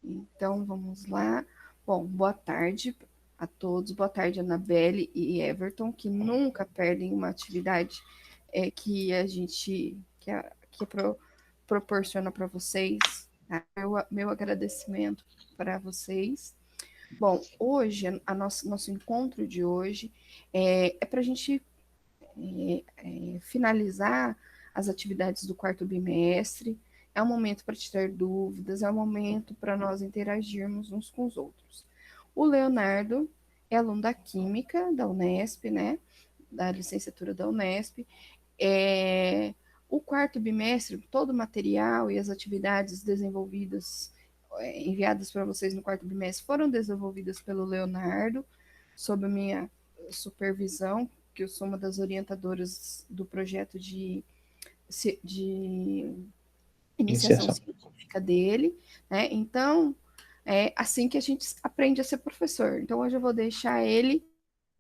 Então, vamos lá. Bom, boa tarde a todos. Boa tarde, Anabelle e Everton, que nunca perdem uma atividade que a gente proporciona para vocês. Tá? Meu agradecimento para vocês. Bom, hoje, nosso encontro de hoje para a gente finalizar as atividades do quarto bimestre. É um momento para tirar dúvidas, é um momento para nós interagirmos uns com os outros. O Leonardo é aluno da Química da Unesp, né? Da licenciatura da Unesp. O quarto bimestre, todo o material e as atividades desenvolvidas, enviadas para vocês no quarto bimestre, foram desenvolvidas pelo Leonardo, sob a minha supervisão, que eu sou uma das orientadoras do projeto de iniciação Iniciação. científica dele, né? Então, é assim que a gente aprende a ser professor. Então, hoje eu vou deixar ele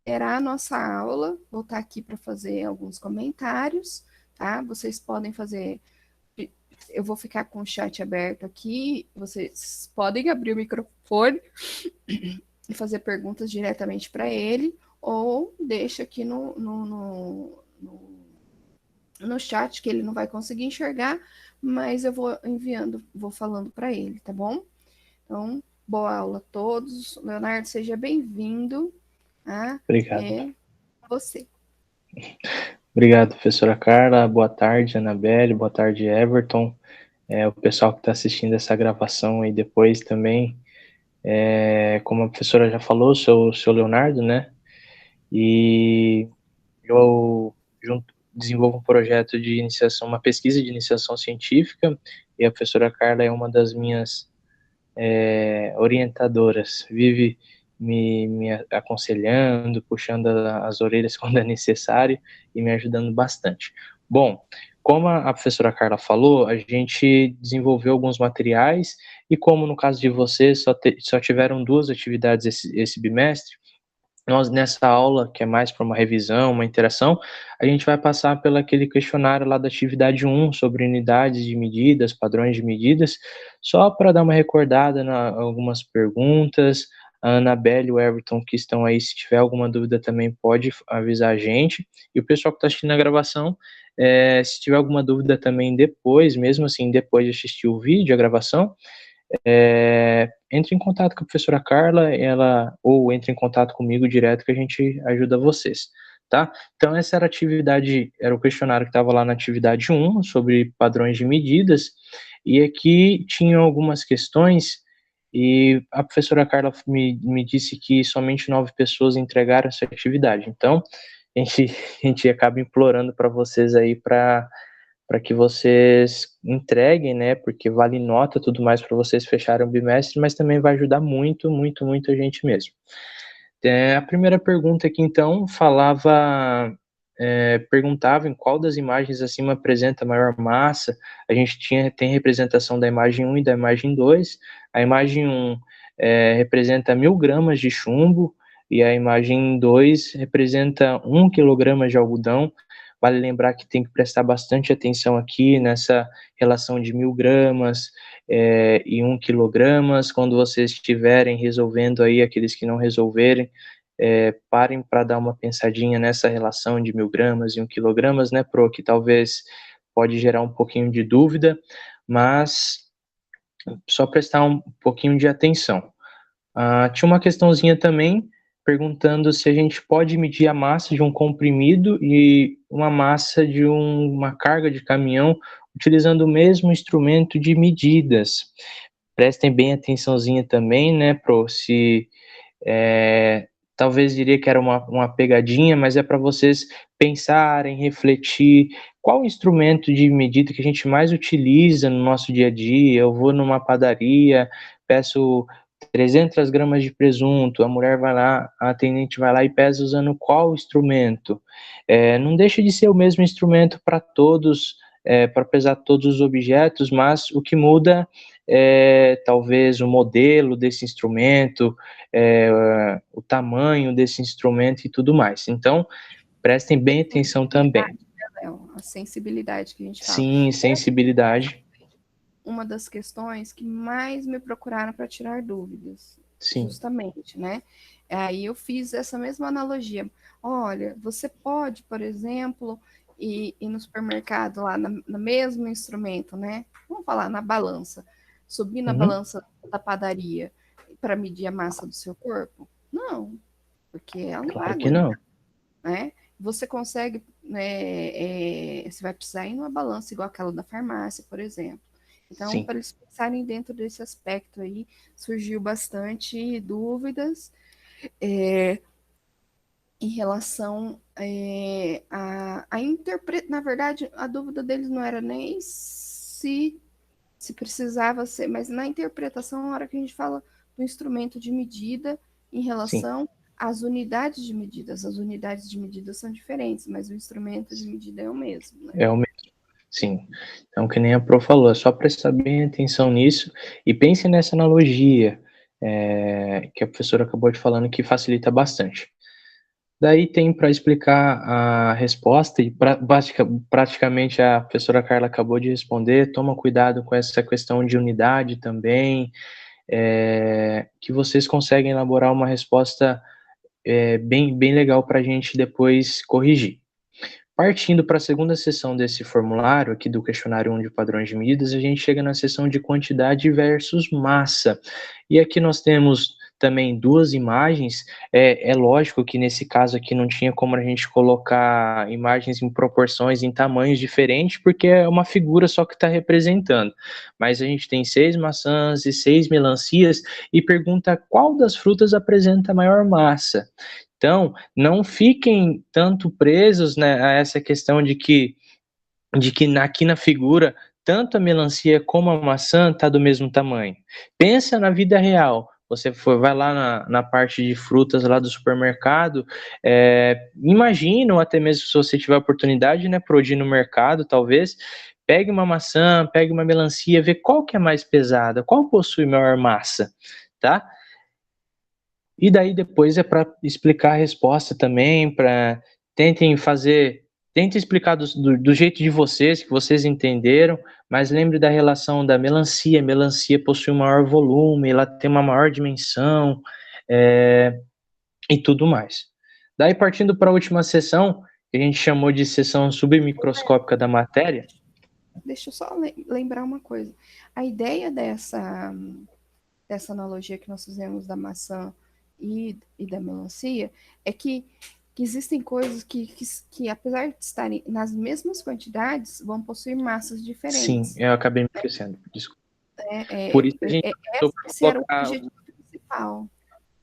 a nossa aula, vou estar aqui para fazer alguns comentários, tá? Vocês podem fazer, eu vou ficar com o chat aberto aqui, vocês podem abrir o microfone e fazer perguntas diretamente para ele, ou deixa aqui no chat, que ele não vai conseguir enxergar, mas eu vou enviando, vou falando para ele, tá bom? Então, boa aula a todos. Leonardo, seja bem-vindo. Tá? Obrigado. É você. Obrigado, professora Carla. Boa tarde, Anabelle. Boa tarde, Everton. O pessoal que está assistindo essa gravação aí depois também. Como a professora já falou, sou Leonardo, né? E eu desenvolvo um projeto de iniciação, uma pesquisa de iniciação científica, e a professora Carla é uma das minhas orientadoras, vive me aconselhando, puxando as orelhas quando é necessário e me ajudando bastante. Bom, como a professora Carla falou, a gente desenvolveu alguns materiais e como no caso de vocês só tiveram 2 atividades esse bimestre, nós nessa aula, que é mais para uma revisão, uma interação, a gente vai passar pelo aquele questionário lá da atividade 1 sobre unidades de medidas, padrões de medidas, só para dar uma recordada algumas perguntas. A Anabelle e o Everton que estão aí, se tiver alguma dúvida também pode avisar a gente. E o pessoal que está assistindo a gravação, se tiver alguma dúvida também depois, mesmo assim, depois de assistir o vídeo, a gravação, entre em contato com a professora Carla, ou entre em contato comigo direto que a gente ajuda vocês, tá? Então essa era a atividade, era o questionário que estava lá na atividade 1, sobre padrões de medidas, e aqui tinham algumas questões, e a professora Carla me disse que somente 9 pessoas entregaram essa atividade, então a gente acaba implorando para vocês aí para que vocês entreguem, né, porque vale nota, tudo mais para vocês fecharem o bimestre, mas também vai ajudar muito, muito, muito a gente mesmo. A primeira pergunta aqui, então, perguntava em qual das imagens acima apresenta maior massa. A gente tem representação da imagem 1 e da imagem 2. A imagem 1 representa 1.000 gramas de chumbo e a imagem 2 representa 1 quilograma de algodão. Vale lembrar que tem que prestar bastante atenção aqui nessa relação de 1.000 gramas e 1 quilogramas. Quando vocês estiverem resolvendo aí, aqueles que não resolverem, parem para dar uma pensadinha nessa relação de 1.000 gramas e 1 quilogramas, né, Pro, que talvez pode gerar um pouquinho de dúvida, mas só prestar um pouquinho de atenção. Tinha uma questãozinha também perguntando se a gente pode medir a massa de um comprimido e uma massa de uma carga de caminhão utilizando o mesmo instrumento de medidas. Prestem bem atençãozinha também, né, Pro, se talvez diria que era uma pegadinha, mas é para vocês pensarem, refletir qual instrumento de medida que a gente mais utiliza no nosso dia a dia. Eu vou numa padaria, peço 300 gramas de presunto, a mulher vai lá, a atendente vai lá e pesa usando qual instrumento? Não deixa de ser o mesmo instrumento para todos, para pesar todos os objetos, mas o que muda é talvez o modelo desse instrumento, o tamanho desse instrumento e tudo mais. Então, prestem bem atenção também. A sensibilidade que a gente fala. Sim, sensibilidade. uma das questões que mais me procuraram para tirar dúvidas, Sim, justamente, né? Aí eu fiz essa mesma analogia. Olha, você pode, por exemplo, ir no supermercado lá no mesmo instrumento, né? Vamos falar na balança. Subir na uhum, balança da padaria para medir a massa do seu corpo? Não, porque ela não vai claro que não. aguentar, né? Você consegue, né, você vai precisar ir numa balança igual aquela da farmácia, por exemplo. Então, Sim, para eles pensarem dentro desse aspecto aí, surgiu bastante dúvidas em relação a interpretar. Na verdade, a dúvida deles não era nem se precisava ser, mas na interpretação, na hora que a gente fala do instrumento de medida em sim, relação às unidades de medidas. As unidades de medida são diferentes, mas o instrumento de medida é o mesmo, né? é o mesmo. Sim. Então, que nem a Pro falou, é só prestar bem atenção nisso e pense nessa analogia que a professora acabou de falando que facilita bastante. Daí tem para explicar a resposta, e praticamente a professora Carla acabou de responder. Toma cuidado com essa questão de unidade também, que vocês conseguem elaborar uma resposta bem legal para a gente depois corrigir. Partindo para a segunda seção desse formulário, aqui do questionário 1 de padrões de medidas, a gente chega na seção de quantidade versus massa. E aqui nós temos também duas imagens. É lógico que nesse caso aqui não tinha como a gente colocar imagens em proporções, em tamanhos diferentes, porque é uma figura só que está representando. Mas a gente tem 6 maçãs e 6 melancias e pergunta qual das frutas apresenta maior massa. Então, não fiquem tanto presos, né, a essa questão de que aqui na figura tanto a melancia como a maçã está do mesmo tamanho. Pensa na vida real. Você vai lá na parte de frutas lá do supermercado, imagina, ou até mesmo se você tiver a oportunidade, né, por ir no mercado, talvez, pegue uma maçã, pegue uma melancia, vê qual que é mais pesada, qual possui maior massa, tá? E daí depois é para explicar a resposta também, para tentem fazer, tentem explicar do jeito de vocês, que vocês entenderam, mas lembre da relação da melancia. A melancia possui um maior volume, ela tem uma maior dimensão, é, e tudo mais. Daí partindo para a última sessão, que a gente chamou de sessão submicroscópica da matéria. Deixa eu só lembrar uma coisa. A ideia dessa analogia que nós fizemos da maçã e da melancia é que existem coisas que, apesar de estarem nas mesmas quantidades, vão possuir massas Sim, diferentes. eu acabei me esquecendo, desculpa. É, Por isso que a gente optou por esse era o colocar. objetivo principal.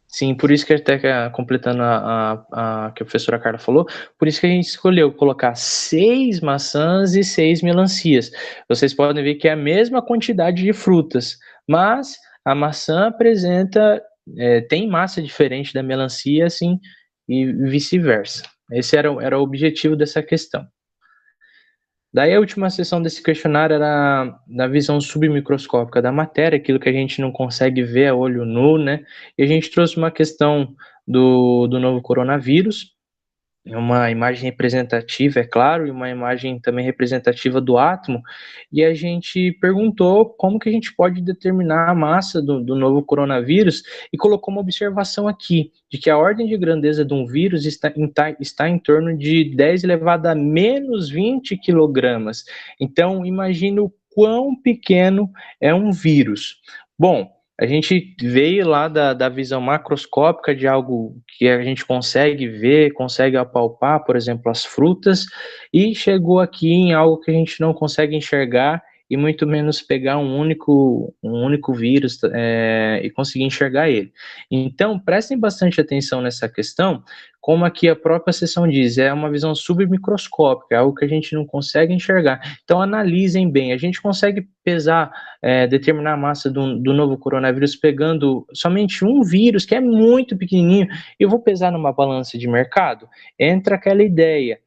Sim, por isso que até completando a que a professora Carla falou, por isso que a gente escolheu colocar 6 maçãs e 6 melancias. Vocês podem ver que é a mesma quantidade de frutas, mas a maçã apresenta, tem massa diferente da melancia, assim, e vice-versa. Esse era o objetivo dessa questão. Daí a última sessão desse questionário era da visão submicroscópica da matéria, aquilo que a gente não consegue ver a olho nu, né? E a gente trouxe uma questão do novo coronavírus, uma imagem representativa, é claro, e uma imagem também representativa do átomo, e a gente perguntou como que a gente pode determinar a massa do novo coronavírus, e colocou uma observação aqui, de que a ordem de grandeza de um vírus está em torno de 10 elevado a menos 20 quilogramas. Então, imagine o quão pequeno é um vírus. Bom, a gente veio lá da visão macroscópica de algo que a gente consegue ver, consegue apalpar, por exemplo, as frutas, e chegou aqui em algo que a gente não consegue enxergar e muito menos pegar um único vírus e conseguir enxergar ele. Então, prestem bastante atenção nessa questão, como aqui a própria seção diz, é uma visão submicroscópica, é algo que a gente não consegue enxergar. Então, analisem bem, a gente consegue pesar determinar a massa do novo coronavírus pegando somente um vírus, que é muito pequenininho, e eu vou pesar numa balança de mercado? Entra aquela ideia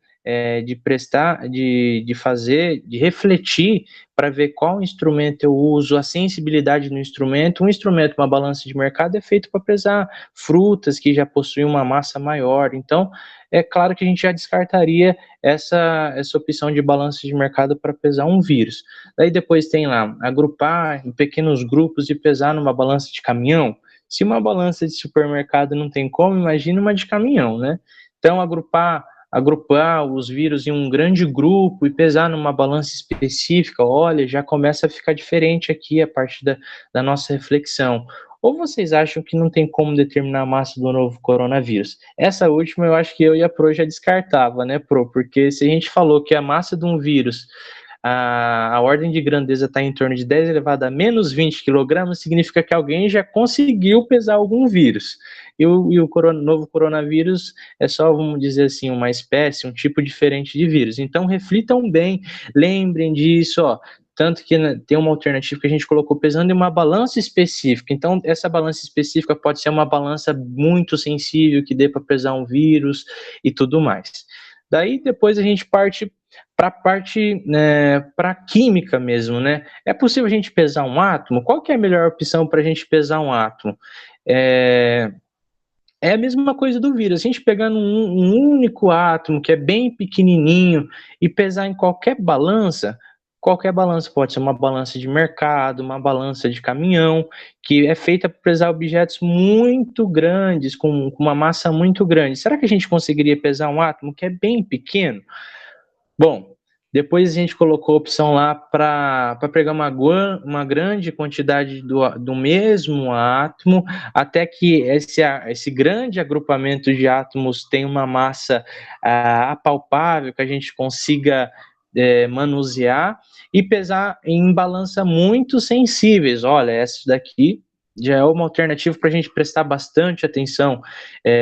de prestar, de fazer, de refletir para ver qual instrumento eu uso, a sensibilidade do instrumento. Um instrumento, uma balança de mercado, é feito para pesar frutas que já possuem uma massa maior. Então, é claro que a gente já descartaria essa opção de balança de mercado para pesar um vírus. Daí depois tem lá, agrupar em pequenos grupos e pesar numa balança de caminhão. Se uma balança de supermercado não tem como, imagina uma de caminhão, né? Então, agrupar os vírus em um grande grupo e pesar numa balança específica, olha, já começa a ficar diferente aqui a partir da nossa reflexão. Ou vocês acham que não tem como determinar a massa do novo coronavírus? Essa última eu acho que eu e a Pro já descartava, né, Pro? Porque se a gente falou que a massa de um vírus, a ordem de grandeza está em torno de 10 elevado a menos 20 quilogramas, significa que alguém já conseguiu pesar algum vírus. E o novo coronavírus é só, vamos dizer assim, uma espécie, um tipo diferente de vírus. Então, reflitam bem, lembrem disso, ó. Tanto que tem uma alternativa que a gente colocou pesando em uma balança específica. Então, essa balança específica pode ser uma balança muito sensível, que dê para pesar um vírus e tudo mais. Daí, depois a gente parte para a parte, né, para a química mesmo, né? É possível a gente pesar um átomo? Qual que é a melhor opção para a gente pesar um átomo? É a mesma coisa do vírus. A gente pegando um único átomo, que é bem pequenininho, e pesar em qualquer balança pode ser uma balança de mercado, uma balança de caminhão, que é feita para pesar objetos muito grandes, com uma massa muito grande. Será que a gente conseguiria pesar um átomo que é bem pequeno? Bom, depois a gente colocou a opção lá para pegar uma grande quantidade do mesmo átomo, até que esse grande agrupamento de átomos tenha uma massa apalpável, que a gente consiga manusear, e pesar em balança muito sensíveis. Olha, essa daqui já é uma alternativa para a gente prestar bastante atenção,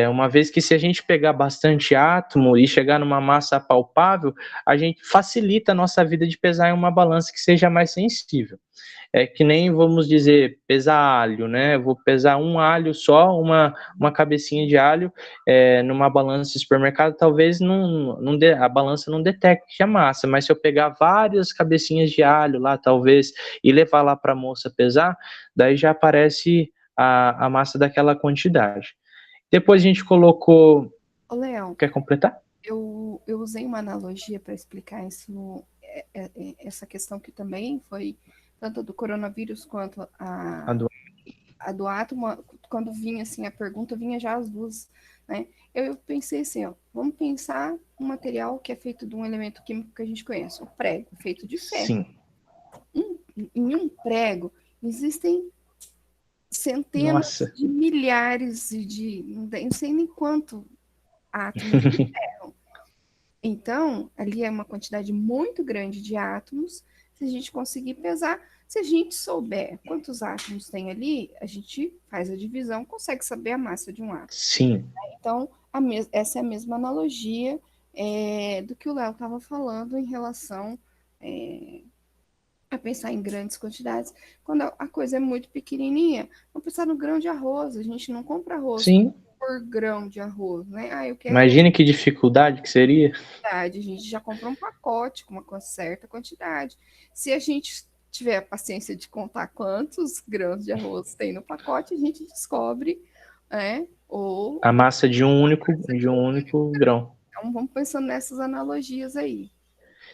uma vez que se a gente pegar bastante átomo e chegar numa massa palpável, a gente facilita a nossa vida de pesar em uma balança que seja mais sensível. É que nem, vamos dizer, pesar alho, né? Eu vou pesar um alho só, uma cabecinha de alho, numa balança de supermercado, talvez a balança não detecte a massa, mas se eu pegar várias cabecinhas de alho lá, talvez, e levar lá para a moça pesar, daí já aparece a massa daquela quantidade. Depois a gente colocou. Ô, Léo, Quer completar? eu usei uma analogia para explicar isso, essa questão que também foi tanto do coronavírus quanto a do átomo, quando vinha assim a pergunta, vinha já as duas, né? Eu pensei assim, ó, vamos pensar um material que é feito de um elemento químico que a gente conhece, o prego, feito de ferro. Sim. Em um prego existem centenas Nossa. de milhares não sei nem quanto átomos de ferro. Então, ali é uma quantidade muito grande de átomos. Se a gente conseguir pesar, se a gente souber quantos átomos tem ali, a gente faz a divisão, consegue saber a massa de um átomo. Sim. Então, essa é a mesma analogia do que o Léo estava falando em relação a pensar em grandes quantidades. Quando a coisa é muito pequenininha, vamos pensar no grão de arroz. A gente não compra arroz Sim. por grão de arroz, né? Eu quero. Imagine que dificuldade que seria. A gente já compra um pacote com uma certa quantidade. Se a gente tiver a paciência de contar quantos grãos de arroz tem no pacote, a gente descobre, né? Ou A massa de um único grão. então vamos pensando nessas analogias aí.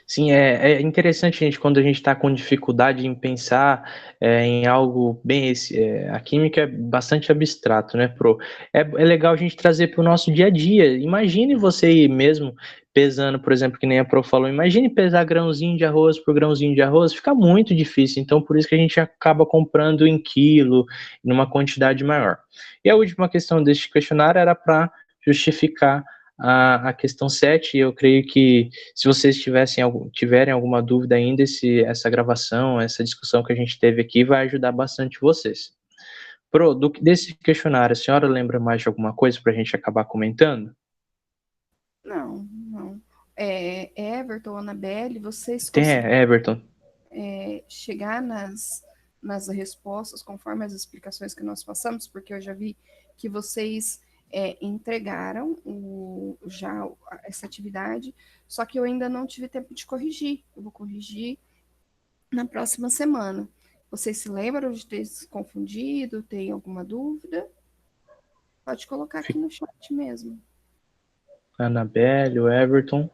Sim, é interessante, gente, quando a gente está com dificuldade em pensar em algo bem. A química é bastante abstrato, né, Pro? É legal a gente trazer para o nosso dia a dia. Imagine você mesmo pesando, por exemplo, que nem a Pro falou, imagine pesar grãozinho de arroz por grãozinho de arroz, fica muito difícil. Então, por isso que a gente acaba comprando em quilo, numa quantidade maior. E a última questão deste questionário era para justificar a questão 7, eu creio que se vocês tiverem alguma dúvida ainda, essa gravação, essa discussão que a gente teve aqui vai ajudar bastante vocês. Pro, desse questionário, a senhora lembra mais de alguma coisa para a gente acabar comentando? Não, não. Everton, Anabelle, vocês Tem, conseguiram Everton. chegar nas respostas conforme as explicações que nós passamos, porque eu já vi que vocês entregaram já essa atividade, só que eu ainda não tive tempo de corrigir. Eu vou corrigir na próxima semana. Vocês se lembram de ter se confundido? Tem alguma dúvida? Pode colocar aqui no chat mesmo. A Anabelle, o Everton.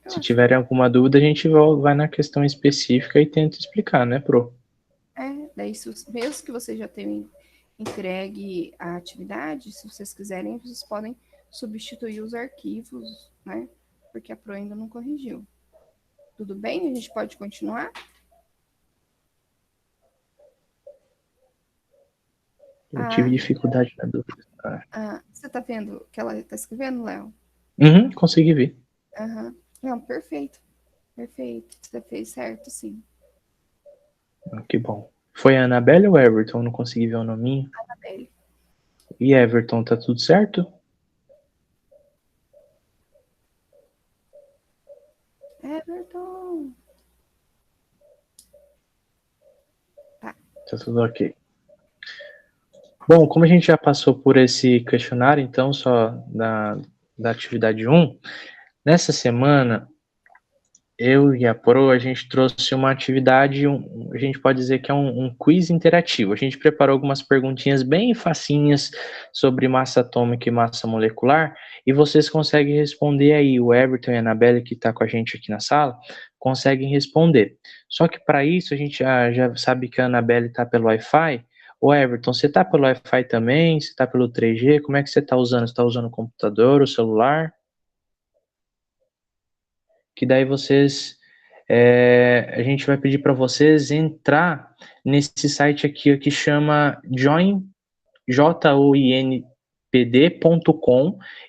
Se tiverem alguma dúvida, a gente vai na questão específica e tenta explicar, né, Pro? Daí, mesmo que vocês já tenham entregue a atividade, se vocês quiserem, vocês podem substituir os arquivos, né? Porque a Pro ainda não corrigiu. Tudo bem? A gente pode continuar? Eu tive dificuldade na dúvida. Você tá vendo o que ela tá escrevendo, Léo? Uhum, consegui ver. Não, perfeito. Perfeito. Você fez certo, sim. Que bom. Foi a Anabelle ou Everton? Eu não consegui ver o nominho. Anabelle. E Everton, tá tudo certo? Everton. Tá tudo ok. Bom, como a gente já passou por esse questionário, então, só da atividade 1, nessa semana, eu e a Pro, a gente trouxe uma atividade, a gente pode dizer que é um quiz interativo. A gente preparou algumas perguntinhas bem facinhas sobre massa atômica e massa molecular, e vocês conseguem responder aí. O Everton e a Anabelle, que está com a gente aqui na sala, conseguem responder. Só que para isso, a gente já sabe que a Anabelle está pelo Wi-Fi. Ô Everton, você está pelo Wi-Fi também? Você está pelo 3G? Como é que você está usando? Você está usando o computador, o celular? Que daí vocês, a gente vai pedir para vocês entrar nesse site aqui que chama joinpd.com,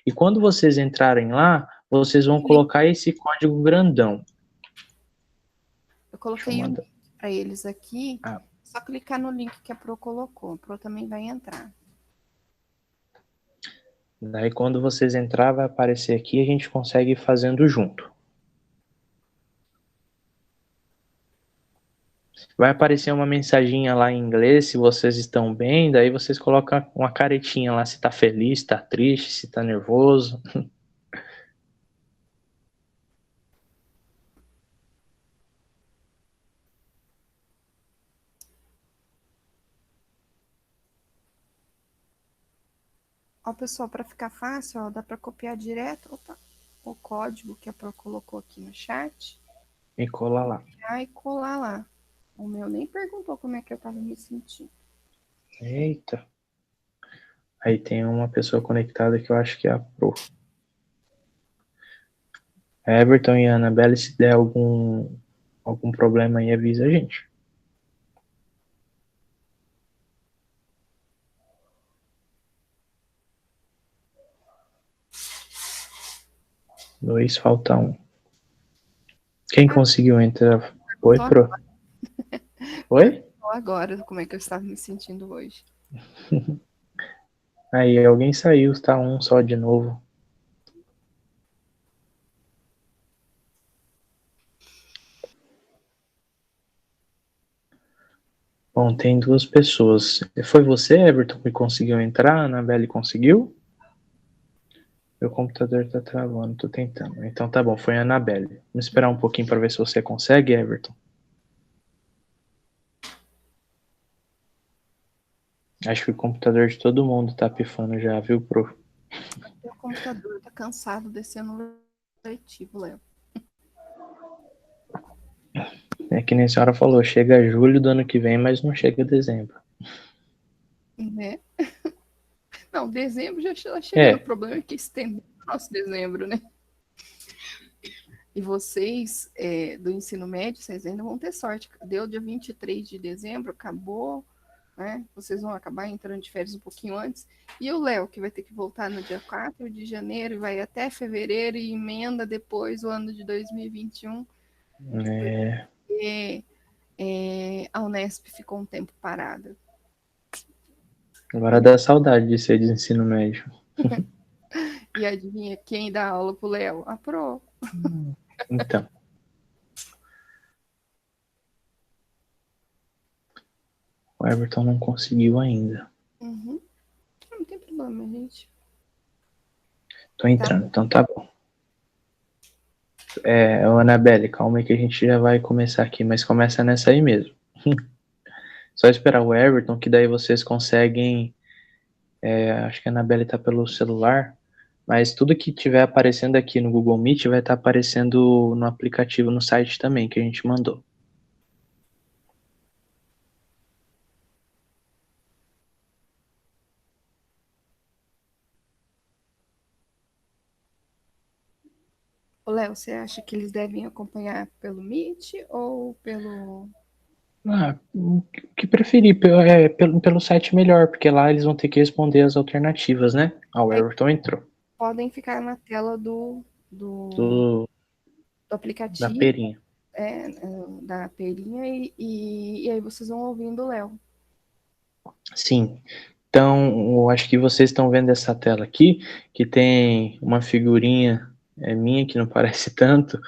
e quando vocês entrarem lá, vocês vão colocar esse código grandão. Eu coloquei o link para eles aqui, só clicar no link que a Pro colocou. A Pro também vai entrar. Daí quando vocês entrar, vai aparecer aqui e a gente consegue ir fazendo junto. Vai aparecer uma mensaginha lá em inglês, se vocês estão bem, daí vocês colocam uma caretinha lá, se tá feliz, se tá triste, se tá nervoso. Ó, pessoal, para ficar fácil, ó, dá para copiar direto o código que a Pro colocou aqui no chat. E colar lá. E colar lá. O meu nem perguntou como é que eu tava me sentindo. Eita. Aí tem uma pessoa conectada que eu acho que é a Pro. Everton e Annabelle, se der algum problema aí, avisa a gente. Dois, falta um. Quem conseguiu entrar? Oi, Pro. Oi? Agora, como é que eu estava me sentindo hoje. Aí, alguém saiu, está um só de novo. Bom, tem duas pessoas. Foi você, Everton, que conseguiu entrar? A Annabelle conseguiu? Meu computador tá travando, tô tentando. Então tá bom, foi a Annabelle. Vamos esperar um pouquinho para ver se você consegue, Everton. Acho que o computador de todo mundo tá pifando já, viu, Pro? Meu computador tá cansado descendo letivo, Léo. É que nem a senhora falou, chega julho do ano que vem, mas não chega dezembro. Né? Não, dezembro já está chegando. O problema é que estendeu o nosso dezembro, né? E vocês do ensino médio, vocês ainda vão ter sorte. Deu dia 23 de dezembro, acabou, né? Vocês vão acabar entrando de férias um pouquinho antes. E o Léo, que vai ter que voltar no dia 4 de janeiro, vai até fevereiro e emenda depois o ano de 2021. Porque a Unesp ficou um tempo parada. Agora dá saudade de ser de ensino médio. E adivinha quem dá aula pro Léo? A Pro. Então. O Everton não conseguiu ainda. Uhum. Não tem problema, gente. Tô entrando, então tá bom. Annabelle, calma aí que a gente já vai começar aqui, mas começa nessa aí mesmo. Só esperar o Everton, que daí vocês conseguem. Acho que a Anabelle tá pelo celular, mas tudo que tiver aparecendo aqui no Google Meet vai estar aparecendo no aplicativo, no site também, que a gente mandou. Ô, Léo, você acha que eles devem acompanhar pelo Meet ou pelo. O que preferir, pelo site melhor, porque lá eles vão ter que responder as alternativas, né? O Aí Everton entrou. podem ficar na tela do Do, da aplicativo, perinha. da perinha, e aí vocês vão ouvindo o Léo. Sim. Então, eu acho que vocês estão vendo essa tela aqui, que tem uma figurinha minha que não parece tanto,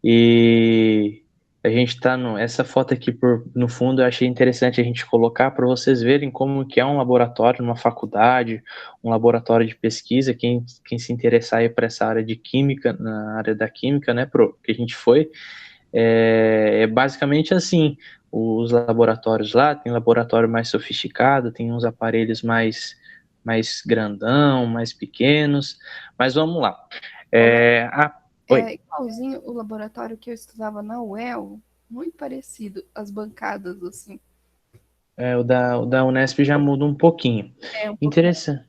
e a gente tá essa foto aqui no fundo eu achei interessante a gente colocar para vocês verem como que é um laboratório numa faculdade, um laboratório de pesquisa, quem se interessar aí para essa área de química, na área da química, né, que a gente foi, é basicamente assim, os laboratórios lá, tem laboratório mais sofisticado, tem uns aparelhos mais grandão, mais pequenos, mas vamos lá. Ô, Léo, Oi. é igualzinho o laboratório que eu estudava na UEL, muito parecido, as bancadas, assim. O da Unesp já muda um pouquinho. É um pouquinho. Interessante.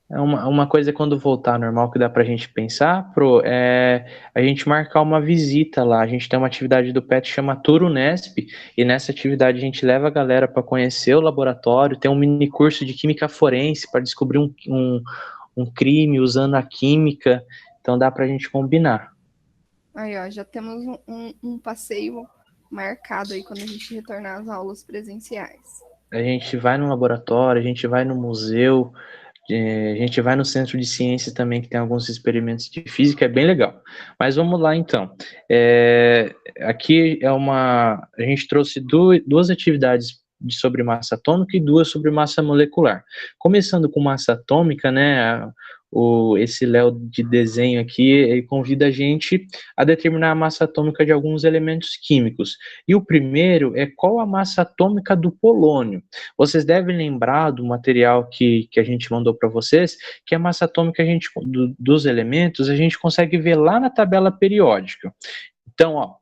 Uma coisa quando voltar ao normal que dá pra gente pensar, é a gente marcar uma visita lá. A gente tem uma atividade do PET que chama Tour Unesp, e nessa atividade a gente leva a galera para conhecer o laboratório, tem um mini curso de química forense para descobrir um crime usando a química. Então dá pra gente combinar. Aí, ó, já temos um passeio marcado aí quando a gente retornar às aulas presenciais. A gente vai no laboratório, a gente vai no museu, a gente vai no centro de ciências também, que tem alguns experimentos de física, é bem legal. Mas vamos lá então. Aqui a gente trouxe duas atividades sobre massa atômica e duas sobre massa molecular. Começando com massa atômica, né? Esse Léo de desenho aqui, ele convida a gente a determinar a massa atômica de alguns elementos químicos. E o primeiro é qual a massa atômica do polônio. Vocês devem lembrar do material que a gente mandou para vocês, que a massa atômica dos elementos a gente consegue ver lá na tabela periódica. Então, ó,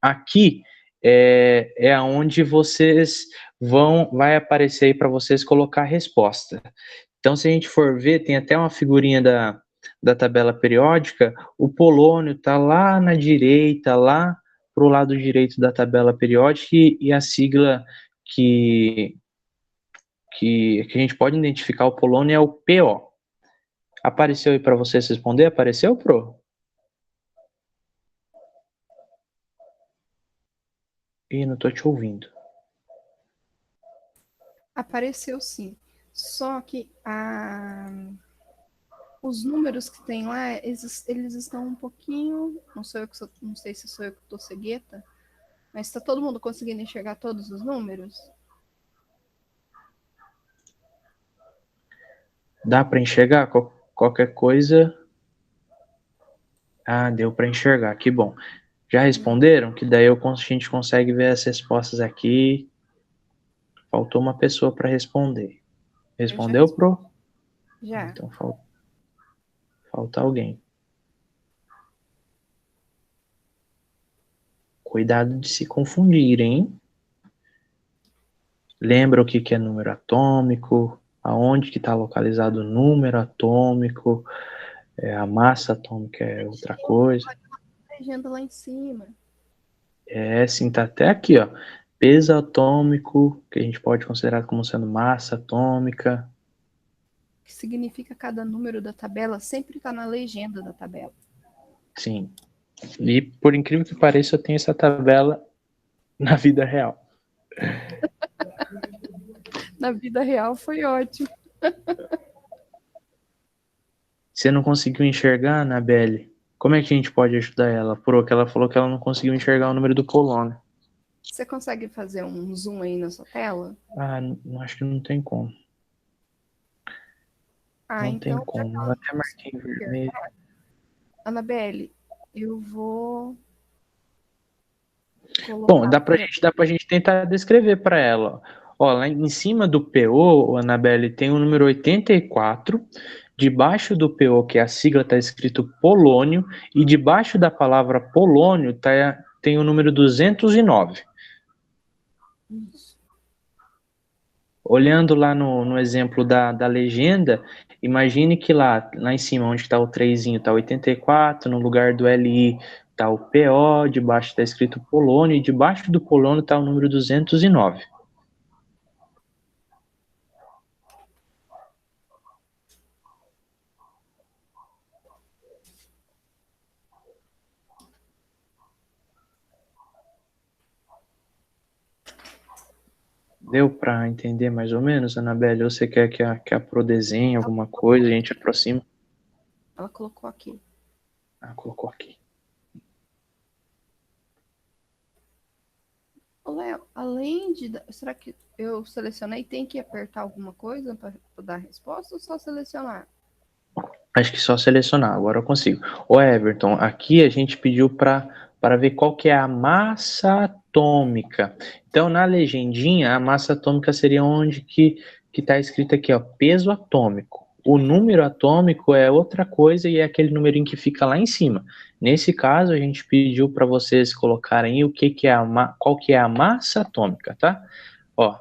aqui é onde vocês vai aparecer aí para vocês colocar a resposta. Então, se a gente for ver, tem até uma figurinha da tabela periódica, o polônio está lá na direita, lá para o lado direito da tabela periódica, e a sigla que, que a gente pode identificar o polônio é o PO. Apareceu aí para vocês responder? Apareceu, Pro? Ih, não estou te ouvindo. Apareceu sim. Só que os números que tem lá, eles estão um pouquinho. Não sei se sou eu que estou cegueta, mas está todo mundo conseguindo enxergar todos os números? Dá para enxergar qualquer coisa? Ah, deu para enxergar, que bom. Já responderam? Que daí a gente consegue ver as respostas aqui. Faltou uma pessoa para responder. Eu já Respondeu, respondi. Pro? Já. Então falta alguém. Cuidado de se confundir, hein? Lembra o que é número atômico? Aonde que está localizado o número atômico? A massa atômica é outra coisa. Legenda lá em cima. Sim, tá até aqui, ó. Peso atômico, que a gente pode considerar como sendo massa atômica. Que significa cada número da tabela sempre está na legenda da tabela. Sim. E por incrível que pareça, eu tenho essa tabela na vida real. Na vida real foi ótimo. Você não conseguiu enxergar, Anabelle? Como é que a gente pode ajudar ela? Que ela falou que ela não conseguiu enxergar o número do polônio. Você consegue fazer um zoom aí na sua tela? Ah, acho que não tem como. Não tem Então, para como. Eu nós até marquei em vermelho. Anabelle, eu vou Bom, colocar dá para pra gente tentar descrever para ela. Ó, lá em cima do PO, Anabelle, tem o número 84. Debaixo do PO, que é a sigla, está escrito polônio. E debaixo da palavra polônio tem o número 209. isso? Olhando lá no exemplo da legenda, imagine que lá em cima, onde está o 3, está 84, no lugar do LI está o PO, debaixo está escrito polônio, e debaixo do polônio está o número 209. Deu para entender mais ou menos, Anabelle? Ou você quer que a Pro desenhe alguma coisa, a gente aproxima? Ela colocou aqui. Ah, colocou aqui. Ô, Léo, além de. Será que eu selecionei? Tem que apertar alguma coisa para dar a resposta ou só selecionar? Acho que só selecionar, agora eu consigo. Ô Everton, aqui a gente pediu para ver qual que é a massa atômica. Então, na legendinha, a massa atômica seria onde que está escrito aqui, ó, peso atômico. O número atômico é outra coisa e é aquele numerinho que fica lá em cima. Nesse caso, a gente pediu para vocês colocarem o que é qual que é a massa atômica, tá? Ó,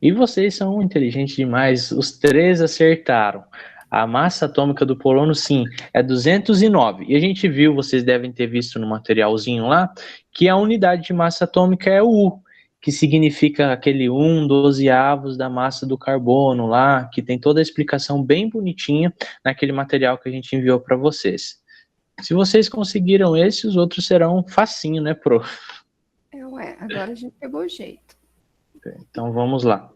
e vocês são inteligentes demais, os três acertaram. A massa atômica do polônio, sim, é 209. E a gente viu, vocês devem ter visto no materialzinho lá, que a unidade de massa atômica é o U, que significa aquele 1/12 da massa do carbono lá, que tem toda a explicação bem bonitinha naquele material que a gente enviou para vocês. Se vocês conseguiram esse, os outros serão facinho, né, Pro? Agora a gente pegou o jeito. Então vamos lá.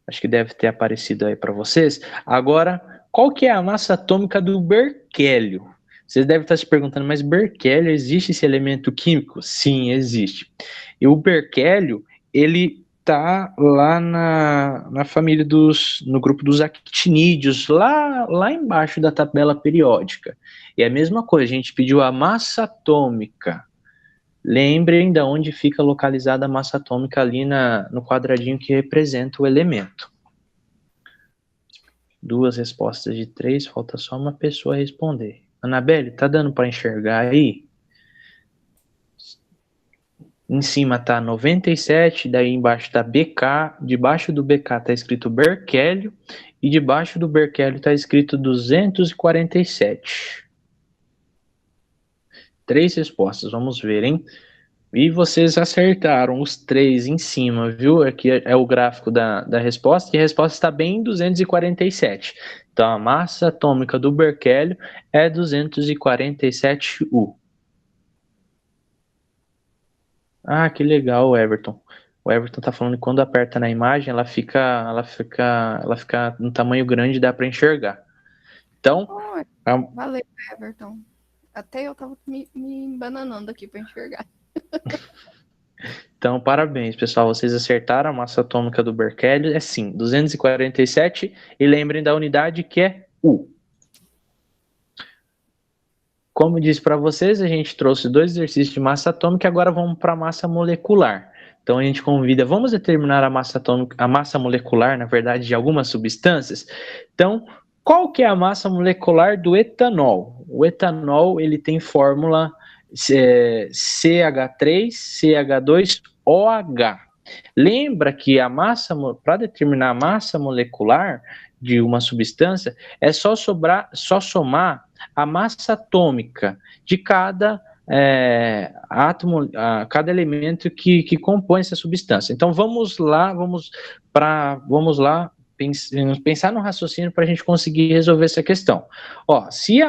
Acho que deve ter aparecido aí para vocês. Agora, qual que é a massa atômica do berquélio? Vocês devem estar se perguntando, mas berquélio, existe esse elemento químico? Sim, existe. E o berquélio, ele tá lá na família no grupo dos actinídeos, lá embaixo da tabela periódica. E é a mesma coisa, a gente pediu a massa atômica. Lembrem de onde fica localizada a massa atômica ali no quadradinho que representa o elemento. 2 respostas de 3, falta só uma pessoa responder. Anabelle, tá dando para enxergar aí? Em cima tá 97, daí embaixo tá BK, debaixo do BK tá escrito berquélio e debaixo do berquélio tá escrito 247. 3 respostas, vamos ver, hein? E vocês acertaram os 3 em cima, viu? Aqui é o gráfico da resposta, e a resposta está bem em 247. Então, a massa atômica do berquélio é 247U. Ah, que legal, Everton. O Everton tá falando que quando aperta na imagem, ela fica no tamanho grande, dá para enxergar. Então, Valeu, Everton. Até eu tava me embananando aqui para enxergar. Então, parabéns, pessoal. Vocês acertaram. A massa atômica do berquélio é sim, 247. E lembrem da unidade que é U. Como eu disse para vocês, a gente trouxe 2 exercícios de massa atômica e agora vamos para a massa molecular. Então a gente convida, vamos determinar a massa atômica, a massa molecular, na verdade, de algumas substâncias. Então, qual que é a massa molecular do etanol? O etanol, ele tem fórmula CH3CH2OH. Lembra que a massa, para determinar a massa molecular de uma substância, é só somar a massa atômica de cada átomo, cada elemento que compõe essa substância. Então vamos lá pensar no raciocínio para a gente conseguir resolver essa questão. Ó, se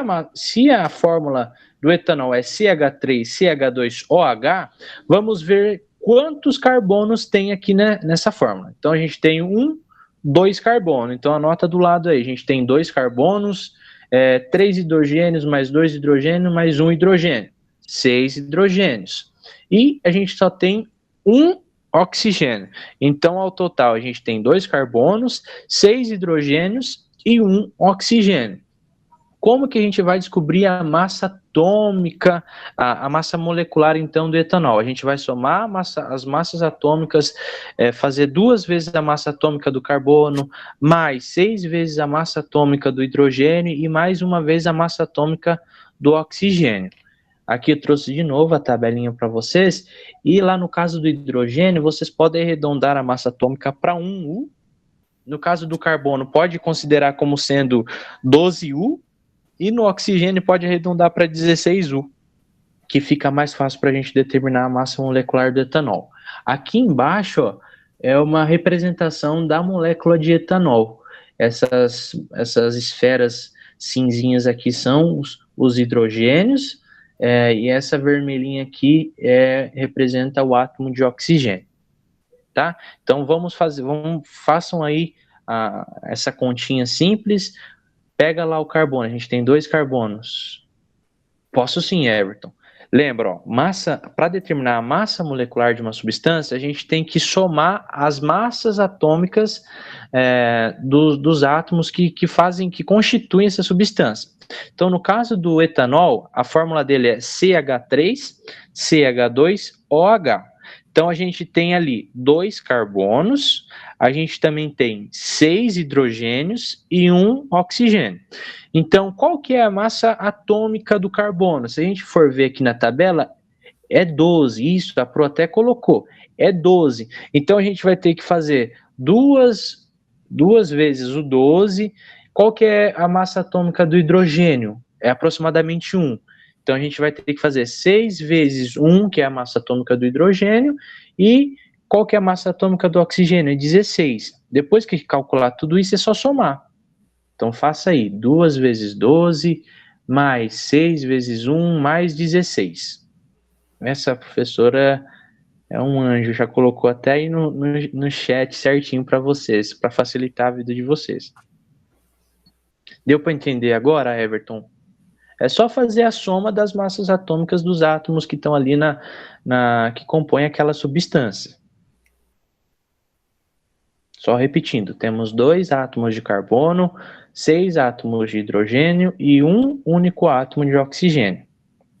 a fórmula do etanol é CH3CH2OH, vamos ver quantos carbonos tem aqui, né, nessa fórmula. Então a gente tem 2 carbonos. Então anota do lado aí, a gente tem 2 carbonos, 3 hidrogênios mais 2 hidrogênios mais 1 hidrogênio, 6 hidrogênios. E a gente só tem 1 oxigênio. Então, ao total, a gente tem 2 carbonos, 6 hidrogênios e 1 oxigênio. Como que a gente vai descobrir a massa atômica, a massa molecular, então, do etanol? A gente vai somar as massas atômicas, fazer 2 vezes a massa atômica do carbono, mais 6 vezes a massa atômica do hidrogênio e mais 1 vez a massa atômica do oxigênio. Aqui eu trouxe de novo a tabelinha para vocês, e lá no caso do hidrogênio, vocês podem arredondar a massa atômica para 1U. No caso do carbono, pode considerar como sendo 12U, e no oxigênio pode arredondar para 16U, que fica mais fácil para a gente determinar a massa molecular do etanol. Aqui embaixo, ó, é uma representação da molécula de etanol. Essas esferas cinzinhas aqui são os hidrogênios, e essa vermelhinha aqui representa o átomo de oxigênio. Tá? Então façam aí essa continha simples. Pega lá o carbono, a gente tem 2 carbonos. Posso sim, Everton. Lembra, para determinar a massa molecular de uma substância, a gente tem que somar as massas atômicas dos átomos que constituem essa substância. Então, no caso do etanol, a fórmula dele é CH3, CH2OH. Então, a gente tem ali 2 carbonos, a gente também tem 6 hidrogênios e 1 oxigênio. Então, qual que é a massa atômica do carbono? Se a gente for ver aqui na tabela, é 12. Isso, a Pro até colocou. É 12. Então, a gente vai ter que fazer duas vezes o 12. Qual que é a massa atômica do hidrogênio? É aproximadamente 1. Então, a gente vai ter que fazer 6 vezes 1, que é a massa atômica do hidrogênio, e qual que é a massa atômica do oxigênio? É 16. Depois que calcular tudo isso, é só somar. Então, faça aí, 2 vezes 12, mais 6 vezes 1, mais 16. Essa professora é um anjo, já colocou até aí no chat certinho para vocês, para facilitar a vida de vocês. Deu para entender agora, Everton? É só fazer a soma das massas atômicas dos átomos que estão ali que compõem aquela substância. Só repetindo, temos 2 átomos de carbono, 6 átomos de hidrogênio e 1 único átomo de oxigênio.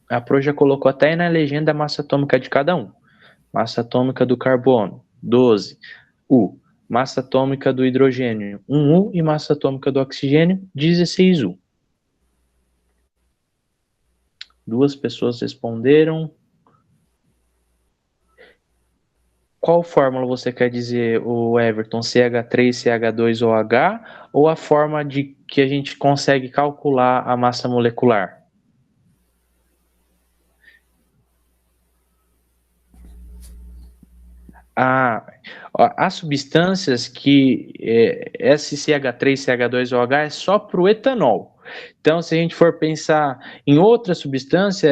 A Pro já colocou até aí na legenda a massa atômica de cada um. Massa atômica do carbono, 12U. Massa atômica do hidrogênio, 1U. E massa atômica do oxigênio, 16U. 2 pessoas responderam. Qual fórmula você quer dizer, o Everton? CH3, CH2OH ou a forma de que a gente consegue calcular a massa molecular? As substâncias que SCH3, CH2OH é só para o etanol. Então, se a gente for pensar em outra substância,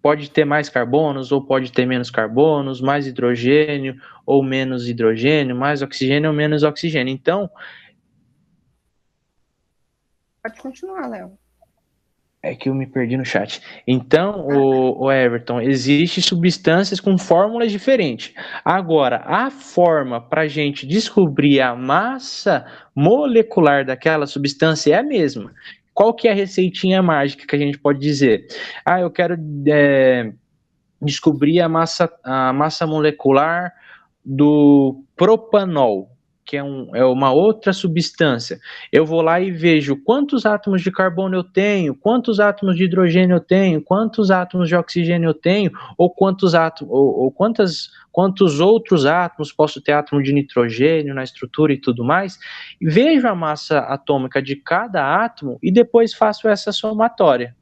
pode ter mais carbonos ou pode ter menos carbonos, mais hidrogênio ou menos hidrogênio, mais oxigênio ou menos oxigênio. Então... Pode continuar, Léo. É que eu me perdi no chat. Então, o Everton, existem substâncias com fórmulas diferentes. Agora, a forma para a gente descobrir a massa molecular daquela substância é a mesma. Qual que é a receitinha mágica que a gente pode dizer? Eu quero descobrir a massa molecular do propanol, que é uma outra substância. Eu vou lá e vejo quantos átomos de carbono eu tenho, quantos átomos de hidrogênio eu tenho, quantos átomos de oxigênio eu tenho, ou quantos outros átomos posso ter átomo de nitrogênio na estrutura e tudo mais. Vejo a massa atômica de cada átomo e depois faço essa somatória,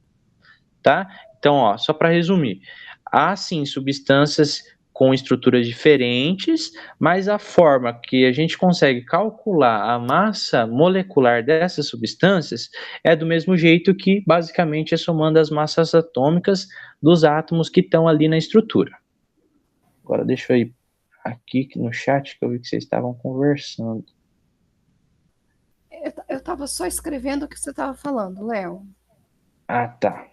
tá? Então, só para resumir, há sim substâncias com estruturas diferentes, mas a forma que a gente consegue calcular a massa molecular dessas substâncias é do mesmo jeito que, basicamente, é somando as massas atômicas dos átomos que estão ali na estrutura. Agora, deixa eu ir aqui no chat, que eu vi que vocês estavam conversando. Eu estava só escrevendo o que você estava falando, Léo. Tá.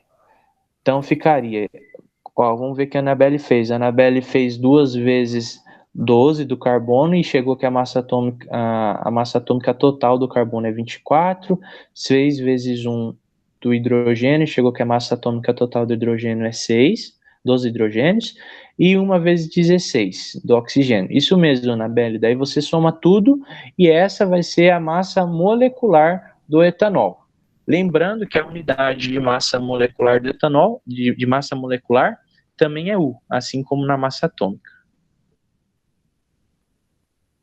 Então, ficaria... vamos ver o que a Anabelle fez. A Anabelle fez 2 vezes 12 do carbono e chegou que a massa atômica total do carbono é 24. 6 vezes 1 do hidrogênio, chegou que a massa atômica total do hidrogênio é 6, dos hidrogênios, e 1 vezes 16 do oxigênio. Isso mesmo, Anabelle, daí você soma tudo e essa vai ser a massa molecular do etanol. Lembrando que a unidade de massa molecular do etanol, de massa molecular, também é U, assim como na massa atômica.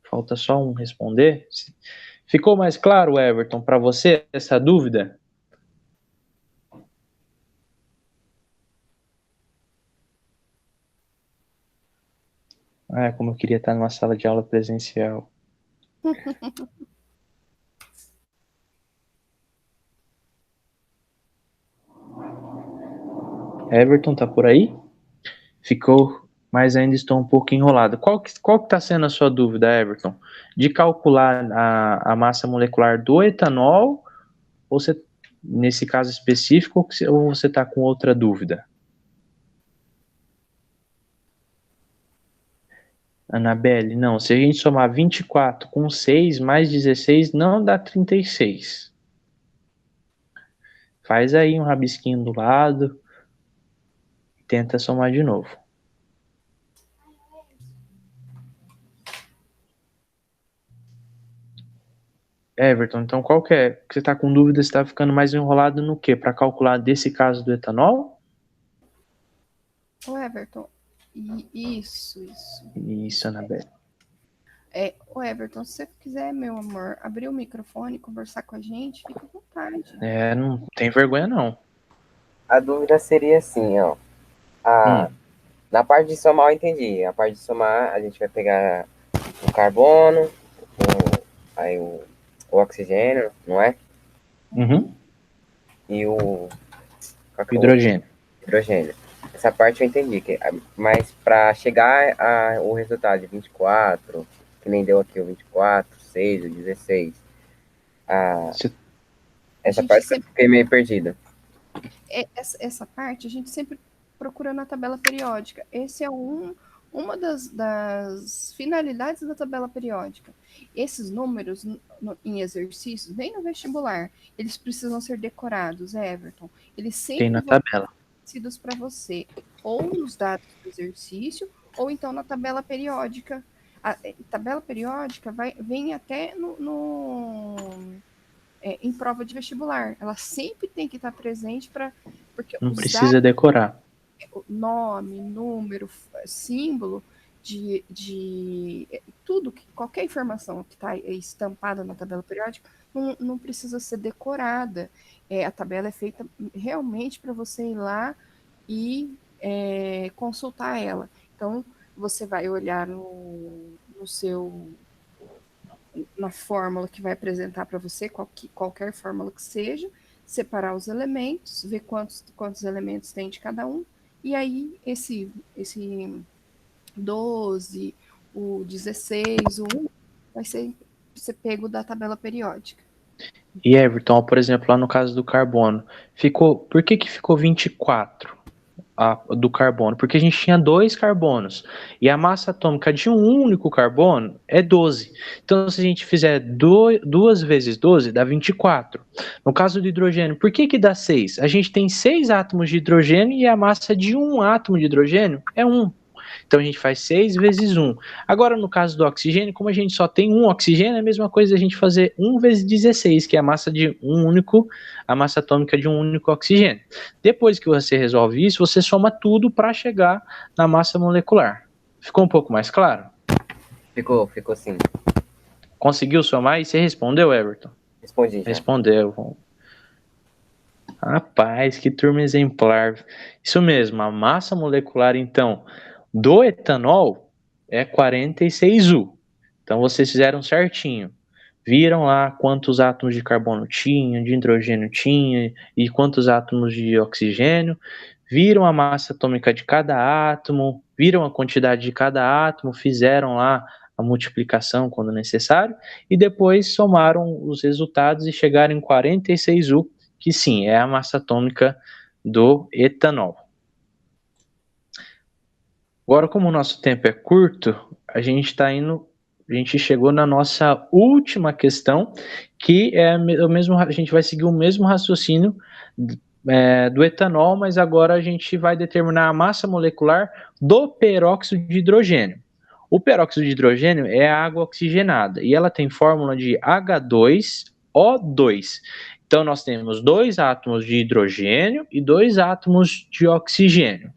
Falta só um responder. Ficou mais claro, Everton, para você essa dúvida? Ah, como eu queria estar numa sala de aula presencial. Everton, tá por aí? Ficou, mas ainda estou um pouco enrolado. Qual que está sendo a sua dúvida, Everton? De calcular a massa molecular do etanol, ou você, nesse caso específico, ou você está com outra dúvida? Anabelle, não. Se a gente somar 24 com 6 mais 16, não dá 36. Faz aí um rabisquinho do lado e tenta somar de novo. Everton, então qual que é? Você está com dúvida, você está ficando mais enrolado no quê? Para calcular desse caso do etanol? Ô, Everton, isso. Isso, Anabelle. Ô, Everton, se você quiser, meu amor, abrir o microfone e conversar com a gente, fica à vontade. Não tem vergonha não. A dúvida seria assim, ó. Na parte de somar eu entendi. A parte de somar, a gente vai pegar o carbono, aí o oxigênio, não é? Uhum. E o Hidrogênio. Hidrogênio. Essa parte eu entendi. Mas para chegar ao resultado de 24, que nem deu aqui o 24, 6, o 16, essa parte sempre... eu fiquei meio perdida. Essa parte a gente sempre procura na tabela periódica. Esse é uma das finalidades da tabela periódica. Esses números em exercícios, nem no vestibular, eles precisam ser decorados, Everton. Eles sempre tem na tabela conhecidos para você, ou nos dados do exercício, ou então na tabela periódica. A tabela periódica vem até em prova de vestibular. Ela sempre tem que estar presente porque não precisa decorar. Nome, número, símbolo de tudo, qualquer informação que está estampada na tabela periódica não precisa ser decorada. A tabela é feita realmente para você ir lá e consultar ela. Então, você vai olhar na fórmula que vai apresentar para você, qualquer fórmula que seja, separar os elementos, ver quantos elementos tem de cada um, e aí esse 12, o 16, o 1, vai ser pego da tabela periódica. E Everton, por exemplo, lá no caso do carbono, por que ficou 24 do carbono? Porque a gente tinha 2 carbonos, e a massa atômica de um único carbono é 12. Então, se a gente fizer 2 vezes 12, dá 24. No caso do hidrogênio, por que dá 6? A gente tem 6 átomos de hidrogênio e a massa de um átomo de hidrogênio é 1. Então a gente faz 6 vezes 1. Agora, no caso do oxigênio, como a gente só tem um oxigênio, é a mesma coisa a gente fazer 1 vezes 16, que é a massa de a massa atômica de um único oxigênio. Depois que você resolve isso, você soma tudo para chegar na massa molecular. Ficou um pouco mais claro? Ficou sim. Conseguiu somar? E você respondeu, Everton? Respondi já. Respondeu. Rapaz, que turma exemplar. Isso mesmo, a massa molecular, então, do etanol é 46U. Então vocês fizeram certinho. Viram lá quantos átomos de carbono tinha, de hidrogênio tinha e quantos átomos de oxigênio. Viram a massa atômica de cada átomo, viram a quantidade de cada átomo, fizeram lá a multiplicação quando necessário e depois somaram os resultados e chegaram em 46U, que sim, é a massa atômica do etanol. Agora, como o nosso tempo é curto, a gente está indo a gente chegou na nossa última questão, que é o mesmo, a gente vai seguir o mesmo raciocínio do etanol, mas agora a gente vai determinar a massa molecular do peróxido de hidrogênio. O peróxido de hidrogênio é a água oxigenada e ela tem fórmula de H2O2. Então nós temos 2 átomos de hidrogênio e 2 átomos de oxigênio.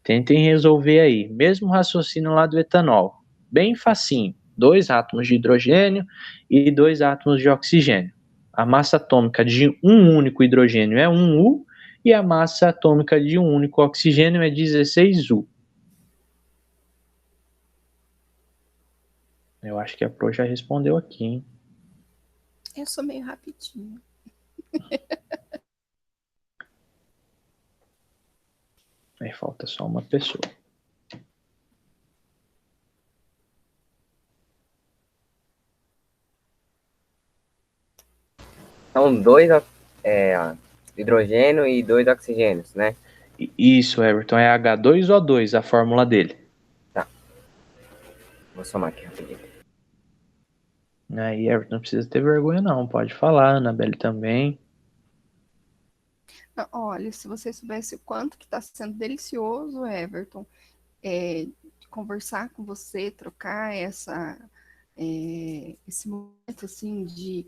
Tentem resolver aí, mesmo raciocínio lá do etanol, bem facinho, 2 átomos de hidrogênio e 2 átomos de oxigênio. A massa atômica de um único hidrogênio é 1U e a massa atômica de um único oxigênio é 16U. Eu acho que a Pro já respondeu aqui, hein? Eu sou meio rapidinho. Aí falta só uma pessoa. São 2 hidrogênio e 2 oxigênios, né? Isso, Everton, é H2O2 a fórmula dele. Tá. Vou somar aqui rapidinho. Aí, Everton, não precisa ter vergonha não, pode falar, Anabelle também. Olha, se você soubesse o quanto que está sendo delicioso, Everton, conversar com você, trocar esse momento assim de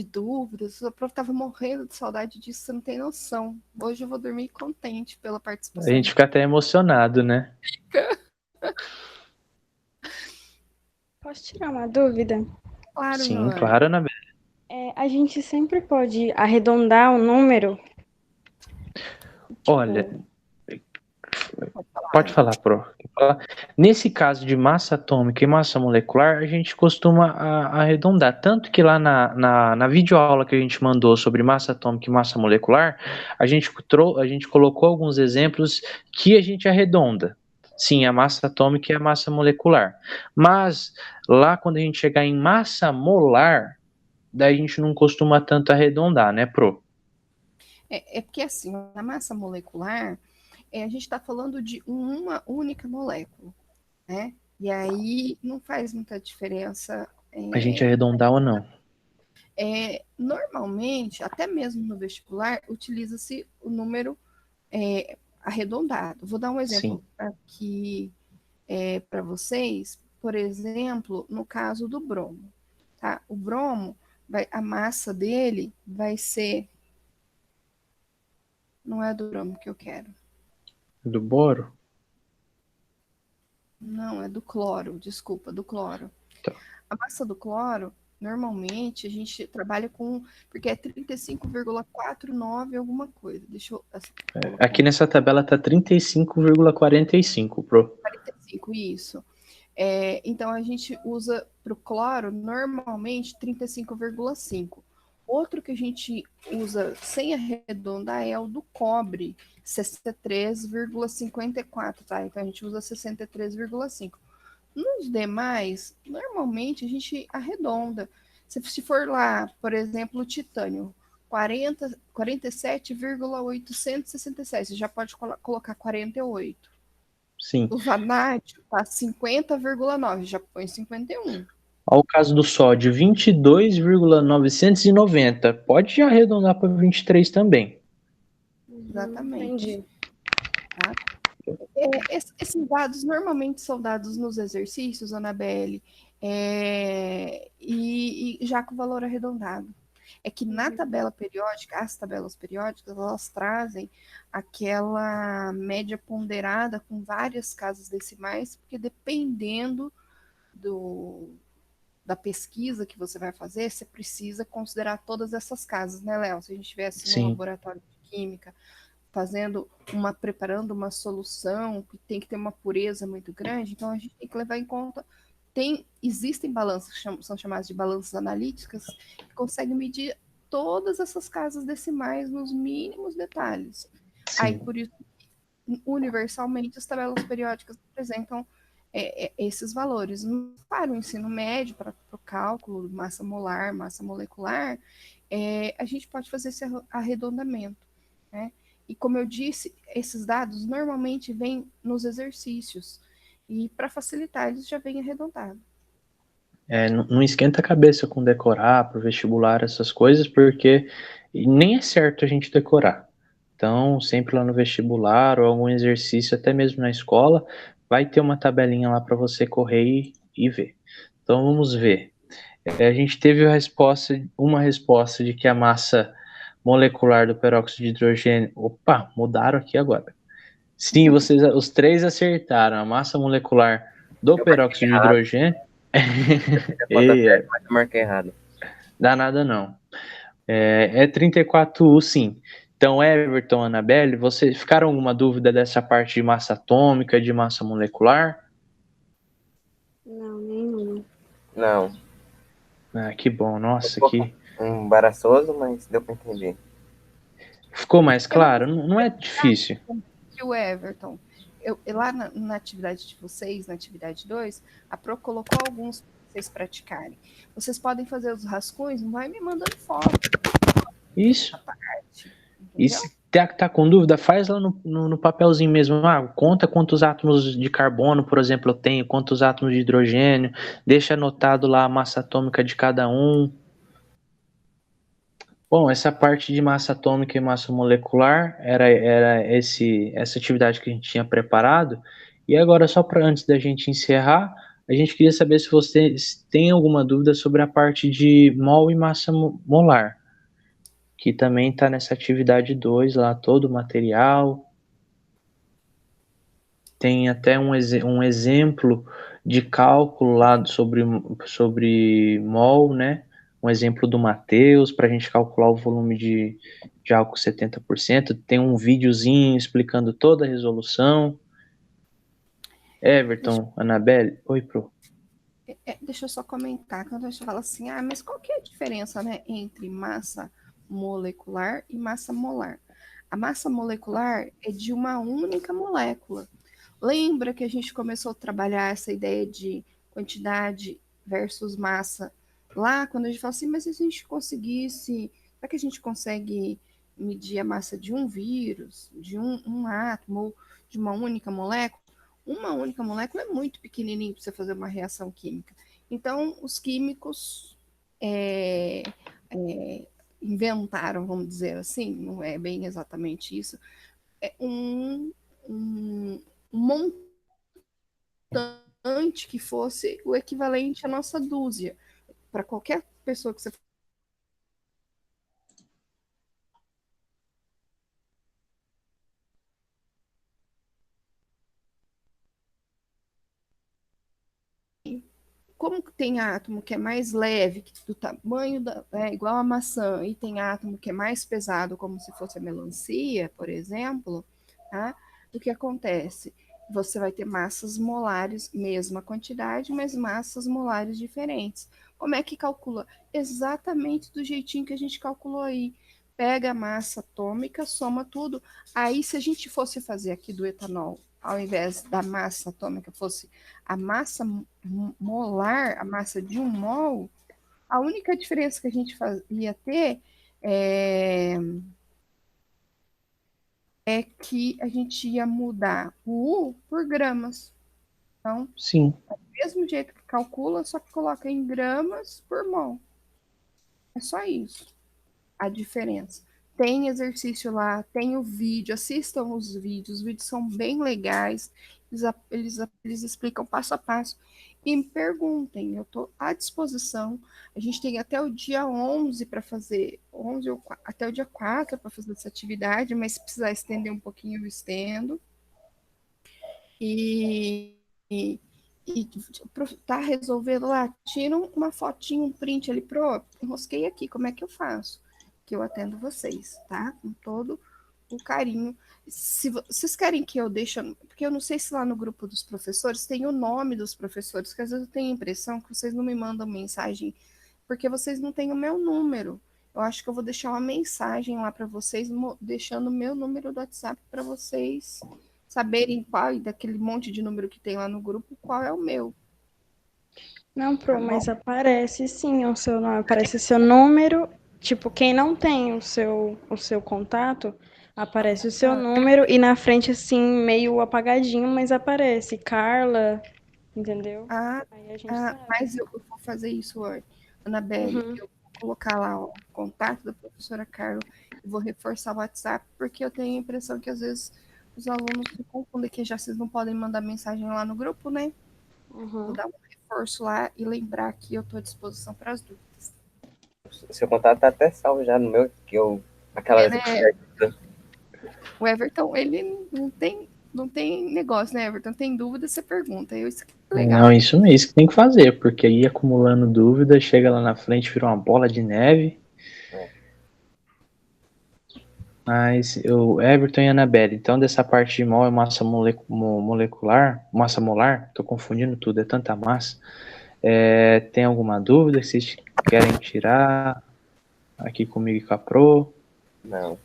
dúvidas. O prof estava morrendo de saudade disso, você não tem noção. Hoje eu vou dormir contente pela A participação. gente fica até emocionado, né? Posso tirar uma dúvida? Claro, Sim, mãe. claro, Anabelle. A gente sempre pode arredondar o número? Olha, pode falar, Pro. Nesse caso de massa atômica e massa molecular, a gente costuma arredondar. Tanto que lá na videoaula que a gente mandou sobre massa atômica e massa molecular, a gente colocou alguns exemplos que a gente arredonda. Sim, a massa atômica e a massa molecular. Mas lá quando a gente chegar em massa molar, daí a gente não costuma tanto arredondar, né, Pro? Porque assim, na massa molecular, a gente está falando de uma única molécula, né? E aí não faz muita diferença. A gente arredondar ou não. Normalmente, até mesmo no vestibular, utiliza-se o número arredondado. Vou dar um exemplo aqui para vocês. Por exemplo, no caso do bromo. Tá? O bromo, a massa dele vai ser... Não é do bromo que eu quero. Do boro? Não, é do cloro, desculpa, do cloro. Tá. A massa do cloro, normalmente, a gente trabalha com... Porque é 35,49 alguma coisa. Deixa eu... Aqui nessa tabela tá 35,45, Pro. 45, isso. Então, a gente usa para o cloro, normalmente, 35,5. Outro que a gente usa sem arredondar é o do cobre, 63,54, tá? Então, a gente usa 63,5. Nos demais, normalmente, a gente arredonda. Se for lá, por exemplo, o titânio, 47,867, você já pode colocar 48. Sim. O vanádio tá 50,9, já põe 51. Olha o caso do sódio, 22,990. Pode arredondar para 23 também. Exatamente. Entendi. Tá? Esses dados normalmente são dados nos exercícios, Anabelle, e já com valor arredondado. É que na tabela periódica, as tabelas periódicas, elas trazem aquela média ponderada com várias casas decimais, porque dependendo da pesquisa que você vai fazer, você precisa considerar todas essas casas, né, Léo? Se a gente estivesse no laboratório de química preparando uma solução que tem que ter uma pureza muito grande, então a gente tem que levar em conta. Existem balanças que são chamadas de balanças analíticas, que conseguem medir todas essas casas decimais nos mínimos detalhes. Sim. Aí, por isso, universalmente, as tabelas periódicas apresentam esses valores. Para o ensino médio, para o cálculo de massa molar, massa molecular, a gente pode fazer esse arredondamento, né? E como eu disse, esses dados normalmente vêm nos exercícios. E para facilitar, eles já vêm arredondados. não esquenta a cabeça com decorar para o vestibular, essas coisas, porque nem é certo a gente decorar. Então, sempre lá no vestibular ou algum exercício, até mesmo na escola, vai ter uma tabelinha lá para você correr e ver. Então, vamos ver. A gente teve uma resposta de que a massa molecular do peróxido de hidrogênio. Opa, mudaram aqui agora. Sim, os três acertaram. A massa molecular do Eu marquei peróxido de errado. hidrogênio. A conta certa, mas eu marquei errado. Dá nada não. É 34U, sim. Então, Everton, Annabelle, vocês ficaram alguma dúvida dessa parte de massa atômica, de massa molecular? Não, nenhum. Não. Ah, que bom. Nossa, Um que embaraçoso, mas deu pra entender. ficou mais claro? Não é difícil. E o Everton, lá na atividade de vocês, na atividade 2, a Pro colocou alguns para vocês praticarem. Vocês podem fazer os rascunhos, não vai me mandando foto. Isso. Parte, E se tá com dúvida, faz lá no papelzinho mesmo. Conta quantos átomos de carbono, por exemplo, eu tenho, quantos átomos de hidrogênio, deixa anotado lá a massa atômica de cada um. Bom, essa parte de massa atômica e massa molecular era essa atividade que a gente tinha preparado. E agora, só para antes da gente encerrar, a gente queria saber se vocês têm alguma dúvida sobre a parte de mol e massa molar, que também está nessa atividade 2 lá, todo o material. Tem até um exemplo de cálculo lá sobre mol, né? Um exemplo do Matheus, para a gente calcular o volume de álcool 70%. Tem um videozinho explicando toda a resolução. Everton, Annabelle. Oi, Pro. Deixa eu só comentar, quando a gente fala assim, mas qual que é a diferença, né, entre massa molecular e massa molar? A massa molecular é de uma única molécula. Lembra que a gente começou a trabalhar essa ideia de quantidade versus massa lá, quando a gente fala assim, mas se a gente conseguisse, será que a gente consegue medir a massa de um vírus, de um átomo, ou de uma única molécula? Uma única molécula é muito pequenininho para você fazer uma reação química. Então, os químicos inventaram, vamos dizer assim, não é bem exatamente isso, um montante que fosse o equivalente à nossa dúzia. Para qualquer pessoa que você como tem átomo que é mais leve, que do tamanho igual a maçã, e tem átomo que é mais pesado, como se fosse a melancia, por exemplo, tá? O que acontece? Você vai ter massas molares, mesma quantidade, mas massas molares diferentes. Como é que calcula? Exatamente do jeitinho que a gente calculou aí. Pega a massa atômica, soma tudo. Aí, se a gente fosse fazer aqui do etanol, ao invés da massa atômica, fosse a massa molar, a massa de um mol, a única diferença que a gente ia ter é que a gente ia mudar o U por gramas. Então, sim, é do mesmo jeito que calcula, só que coloca em gramas por mol. É só isso a diferença. Tem exercício lá, tem o vídeo, assistam os vídeos são bem legais, eles explicam passo a passo. E me perguntem, eu estou à disposição. A gente tem até o dia 11 para fazer, 11 ou até o dia 4 para fazer essa atividade, mas se precisar estender um pouquinho, eu estendo. E tá resolvendo lá, tiram uma fotinha, um print ali, enrosquei aqui, como é que eu faço? Que eu atendo vocês, tá? Com todo o carinho. Se vocês querem que eu deixe, porque eu não sei se lá no grupo dos professores tem o nome dos professores, que às vezes eu tenho a impressão que vocês não me mandam mensagem, porque vocês não têm o meu número. Eu acho que eu vou deixar uma mensagem lá para vocês, deixando o meu número do WhatsApp para vocês saberem qual, daquele monte de número que tem lá no grupo, qual é o meu. Não, Pro, mas aparece sim o seu nome, aparece o seu número. Tipo, quem não tem o seu contato, aparece o seu número e na frente, assim, meio apagadinho, mas aparece Carla. entendeu? Ah, Aí a gente sabe. mas eu vou fazer isso hoje. Anabelle, Uhum. eu vou colocar lá o contato da professora Carla e vou reforçar o WhatsApp, porque eu tenho a impressão que às vezes os alunos se confundem, que já vocês não podem mandar mensagem lá no grupo, né? Vou Uhum. dar um reforço lá e lembrar que eu estou à disposição para as dúvidas. Seu contato tá até salvo já no meu, que eu. Aquela É, vez eu né? O Everton, ele não tem negócio, né, Everton? Tem dúvida, você pergunta. Isso que é legal. Não, isso mesmo, isso que tem que fazer, porque aí acumulando dúvida, chega lá na frente, vira uma bola de neve. É. Mas o Everton e a Annabelle, então dessa parte de mol é massa molecular, massa molar, tô confundindo tudo, é tanta massa. Tem alguma dúvida que vocês querem tirar aqui comigo e com a Pro? Não.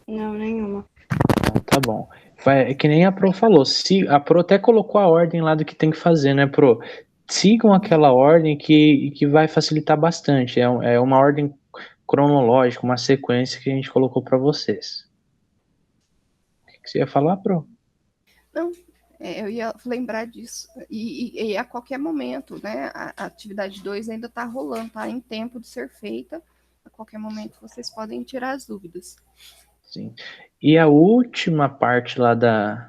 Não, nenhuma. Então, tá bom. É que nem a Pro falou, se a Pro até colocou a ordem lá do que tem que fazer, né, Pro? Sigam aquela ordem que vai facilitar bastante. É uma ordem cronológica, uma sequência que a gente colocou para vocês. O que você ia falar, Pro? Não, eu ia lembrar disso. E a qualquer momento, né? A atividade 2 ainda está rolando, está em tempo de ser feita. A qualquer momento vocês podem tirar as dúvidas. Sim. E a última parte lá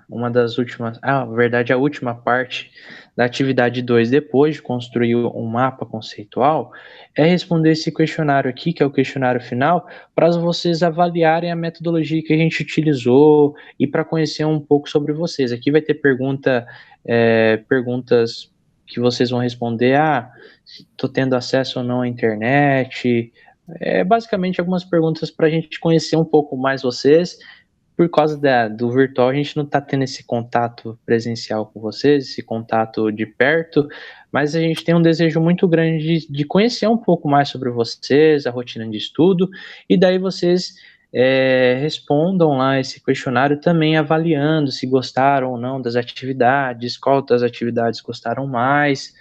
uma das últimas, na verdade, a última parte da atividade 2, depois de construir um mapa conceitual, é responder esse questionário aqui, que é o questionário final, para vocês avaliarem a metodologia que a gente utilizou e para conhecer um pouco sobre vocês. Aqui vai ter perguntas que vocês vão responder, estou tendo acesso ou não à internet, basicamente algumas perguntas para a gente conhecer um pouco mais vocês. Por causa do virtual, a gente não está tendo esse contato presencial com vocês, esse contato de perto, mas a gente tem um desejo muito grande de conhecer um pouco mais sobre vocês, a rotina de estudo, e daí vocês respondam lá esse questionário também avaliando se gostaram ou não das atividades, qual das atividades gostaram mais,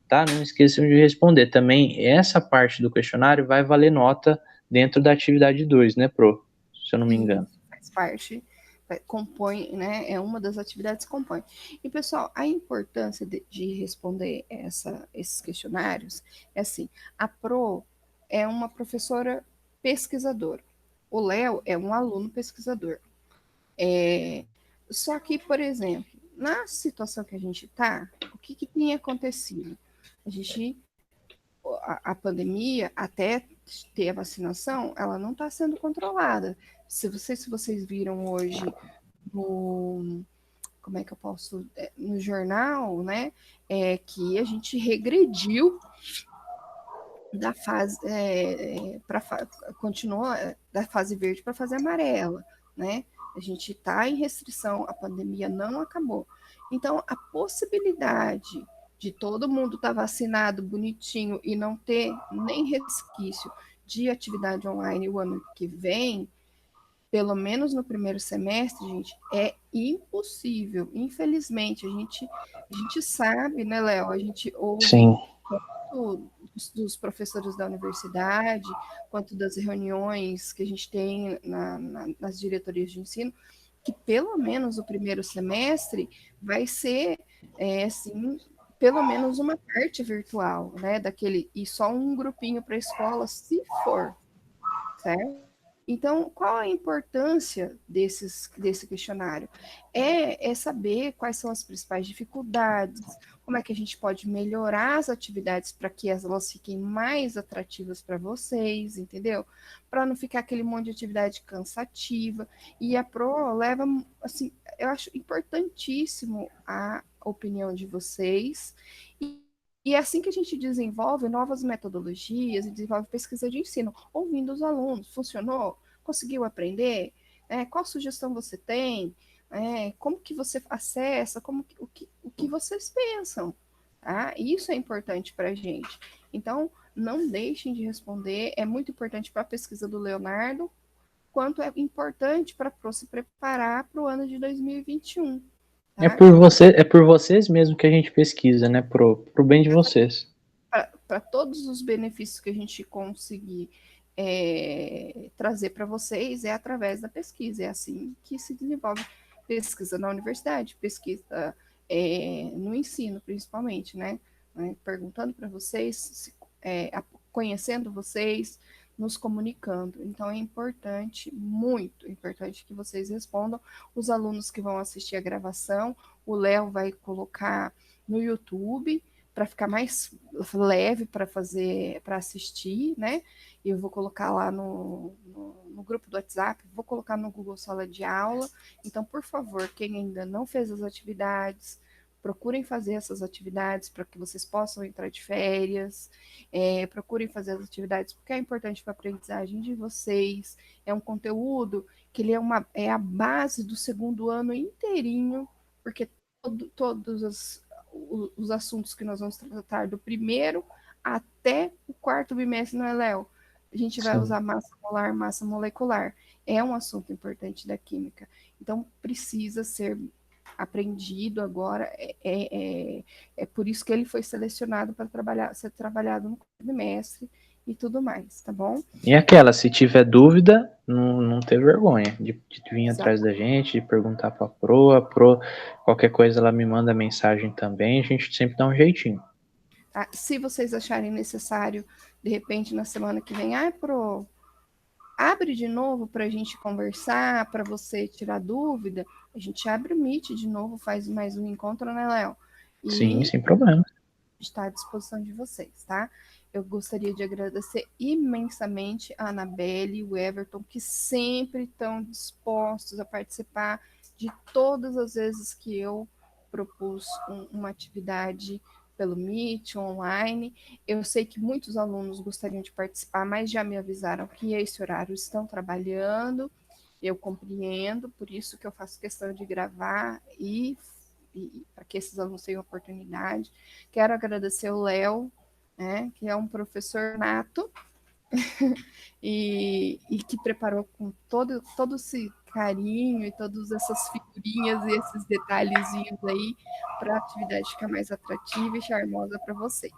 tá? Não esqueçam de responder. Também essa parte do questionário vai valer nota dentro da atividade 2, né, Pro? Se eu não me engano. Isso faz parte, compõe, né? É uma das atividades que compõe. E, pessoal, a importância de responder esses questionários é assim: a Pro é uma professora pesquisadora, o Léo é um aluno pesquisador. Só que, por exemplo, na situação que a gente está, o que tem acontecido? A pandemia, até ter a vacinação, ela não está sendo controlada. Se vocês viram hoje no, como é que eu posso, no jornal, né, que a gente regrediu da fase, continuou da fase verde para a fase amarela, né? A gente está em restrição, a pandemia não acabou. Então, a possibilidade de todo mundo estar vacinado bonitinho e não ter nem resquício de atividade online o ano que vem, pelo menos no primeiro semestre, gente, é impossível. Infelizmente, a gente sabe, né, Léo? A gente ouve Sim. tanto dos professores da universidade, quanto das reuniões que a gente tem nas diretorias de ensino, que pelo menos o primeiro semestre vai ser, assim, pelo menos uma parte virtual, né? E só um grupinho para a escola, se for, certo? Então, qual a importância desse questionário? É saber quais são as principais dificuldades, como é que a gente pode melhorar as atividades para que elas fiquem mais atrativas para vocês, entendeu? Para não ficar aquele monte de atividade cansativa. E a Pro leva, assim, eu acho importantíssimo a opinião de vocês. E é assim que a gente desenvolve novas metodologias e desenvolve pesquisa de ensino, ouvindo os alunos. Funcionou? Conseguiu aprender? Qual sugestão você tem? Como que você acessa? O que vocês pensam? Tá? Isso é importante para a gente. Então, não deixem de responder. É muito importante para a pesquisa do Leonardo, quanto é importante para se preparar para o ano de 2021. É Tá? por vocês mesmo que a gente pesquisa, né? Pro bem de vocês. Para todos os benefícios que a gente conseguir trazer para vocês é através da pesquisa. É assim que se desenvolve pesquisa na universidade, pesquisa no ensino, principalmente, né? Perguntando para vocês, conhecendo vocês, nos comunicando. Então, é importante, muito importante, que vocês respondam. Os alunos que vão assistir a gravação, o Léo vai colocar no YouTube, para ficar mais leve para assistir, né? Eu vou colocar lá no grupo do WhatsApp, vou colocar no Google Sala de Aula. Então, por favor, quem ainda não fez as atividades, procurem fazer essas atividades para que vocês possam entrar de férias. Procurem fazer as atividades porque é importante para a aprendizagem de vocês. É um conteúdo que ele é a base do segundo ano inteirinho, porque todos os assuntos que nós vamos tratar do primeiro até o quarto bimestre, não é, Léo? A gente vai usar massa molar, massa molecular. É um assunto importante da química. Então, precisa ser aprendido agora. É por isso que ele foi selecionado para ser trabalhado no quarto bimestre e tudo mais, tá bom? E aquela, se tiver dúvida, não ter vergonha de vir Exato. atrás da gente, de perguntar para a Pro, qualquer coisa ela me manda mensagem também, a gente sempre dá um jeitinho. Tá? Se vocês acharem necessário, de repente, na semana que vem, Pro, abre de novo para a gente conversar, para você tirar dúvida, a gente abre o Meet de novo, faz mais um encontro, né, Léo? Sim, sem problema. Está à disposição de vocês, tá? Eu gostaria de agradecer imensamente a Anabelle e o Everton, que sempre estão dispostos a participar de todas as vezes que eu propus uma atividade pelo Meet, online. Eu sei que muitos alunos gostariam de participar, mas já me avisaram que esse horário estão trabalhando. Eu compreendo, por isso que eu faço questão de gravar e para que esses alunos tenham oportunidade. Quero agradecer o Léo, né, que é um professor nato e que preparou com todo esse carinho e todas essas figurinhas e esses detalhezinhos aí para a atividade ficar mais atrativa e charmosa para vocês.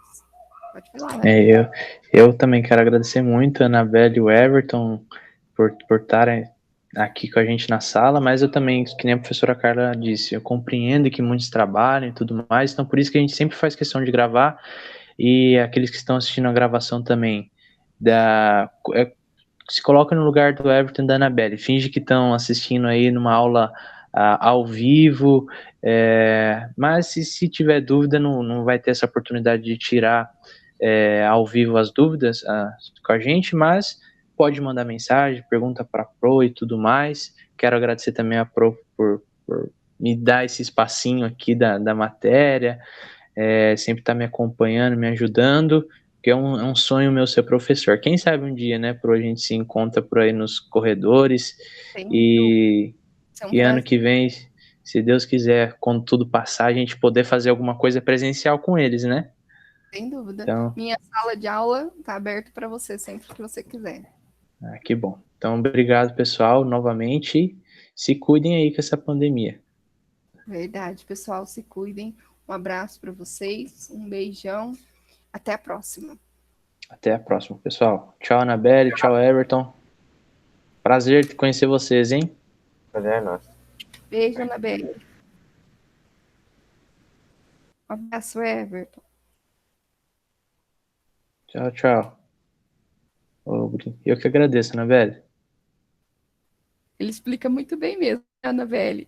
Pode falar, né? Eu também quero agradecer muito a Anabelle e o Everton por estarem aqui com a gente na sala, mas eu também, que nem a professora Carla disse, eu compreendo que muitos trabalham e tudo mais, então por isso que a gente sempre faz questão de gravar, e aqueles que estão assistindo a gravação também, se coloca no lugar do Everton e da Anabelle, finge que estão assistindo aí numa aula ao vivo, mas se tiver dúvida, não vai ter essa oportunidade de tirar ao vivo as dúvidas com a gente, mas pode mandar mensagem, pergunta para a Pro e tudo mais. Quero agradecer também a Pro por me dar esse espacinho aqui da matéria, sempre tá me acompanhando, me ajudando, que é um sonho meu ser professor. Quem sabe um dia, né, Pro, a gente se encontra por aí nos corredores e ano que vem, se Deus quiser, quando tudo passar, a gente poder fazer alguma coisa presencial com eles, né? Sem dúvida. Então, minha sala de aula está aberta para você sempre que você quiser. Que bom. Então, obrigado, pessoal, novamente. Se cuidem aí com essa pandemia. Verdade, pessoal, se cuidem. Um abraço para vocês, um beijão. Até a próxima. Até a próxima, pessoal. Tchau, Anabelle. Tchau, Everton. Prazer de conhecer vocês, hein? Prazer é nosso. Beijo, Anabelle. Um abraço, Everton. Tchau, tchau. Eu que agradeço, Anabelle. Ele explica muito bem mesmo, Anabelle.